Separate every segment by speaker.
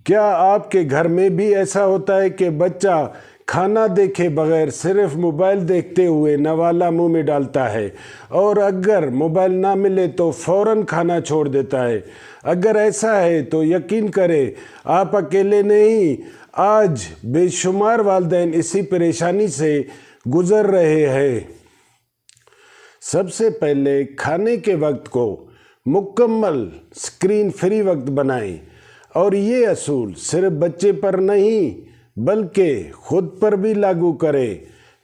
Speaker 1: کیا آپ کے گھر میں بھی ایسا ہوتا ہے کہ بچہ کھانا دیکھے بغیر صرف موبائل دیکھتے ہوئے نوالا منہ میں ڈالتا ہے اور اگر موبائل نہ ملے تو فوراً کھانا چھوڑ دیتا ہے؟ اگر ایسا ہے تو یقین کریں آپ اکیلے نہیں، آج بے شمار والدین اسی پریشانی سے گزر رہے ہیں۔ سب سے پہلے کھانے کے وقت کو مکمل اسکرین فری وقت بنائیں، اور یہ اصول صرف بچے پر نہیں بلکہ خود پر بھی لاگو کریں۔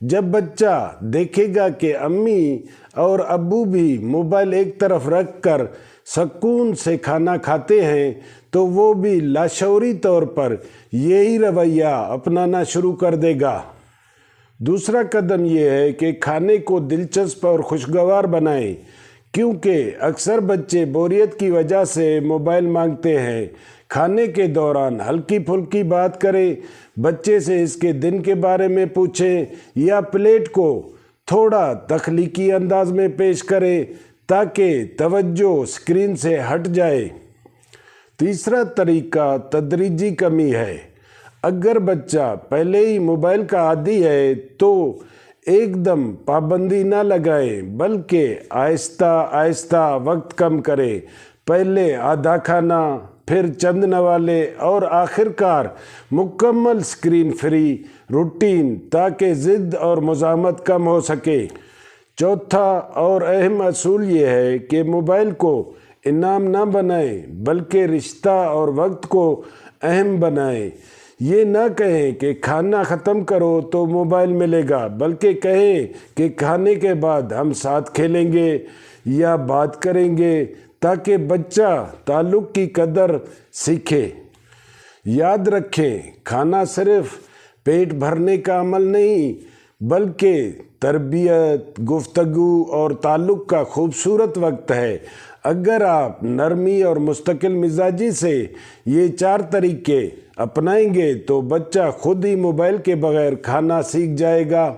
Speaker 1: جب بچہ دیکھے گا کہ امی اور ابو بھی موبائل ایک طرف رکھ کر سکون سے کھانا کھاتے ہیں تو وہ بھی لاشعوری طور پر یہی رویہ اپنانا شروع کر دے گا۔ دوسرا قدم یہ ہے کہ کھانے کو دلچسپ اور خوشگوار بنائیں، کیونکہ اکثر بچے بوریت کی وجہ سے موبائل مانگتے ہیں۔ کھانے کے دوران ہلکی پھلکی بات کریں، بچے سے اس کے دن کے بارے میں پوچھیں یا پلیٹ کو تھوڑا تخلیقی انداز میں پیش کریں تاکہ توجہ اسکرین سے ہٹ جائے۔ تیسرا طریقہ تدریجی کمی ہے۔ اگر بچہ پہلے ہی موبائل کا عادی ہے تو ایک دم پابندی نہ لگائیں بلکہ آہستہ آہستہ وقت کم کریں۔ پہلے آدھا کھانا، پھر چند نوالے اور آخر کار مکمل اسکرین فری روٹین، تاکہ ضد اور مزاحمت کم ہو سکے۔ چوتھا اور اہم اصول یہ ہے کہ موبائل کو انعام نہ بنائیں بلکہ رشتہ اور وقت کو اہم بنائیں۔ یہ نہ کہیں کہ کھانا ختم کرو تو موبائل ملے گا، بلکہ کہیں کہ کھانے کے بعد ہم ساتھ کھیلیں گے یا بات کریں گے، تاکہ بچہ تعلق کی قدر سیکھے۔ یاد رکھیں، کھانا صرف پیٹ بھرنے کا عمل نہیں بلکہ تربیت، گفتگو اور تعلق کا خوبصورت وقت ہے۔ اگر آپ نرمی اور مستقل مزاجی سے یہ 4 طریقے اپنائیں گے تو بچہ خود ہی موبائل کے بغیر کھانا سیکھ جائے گا۔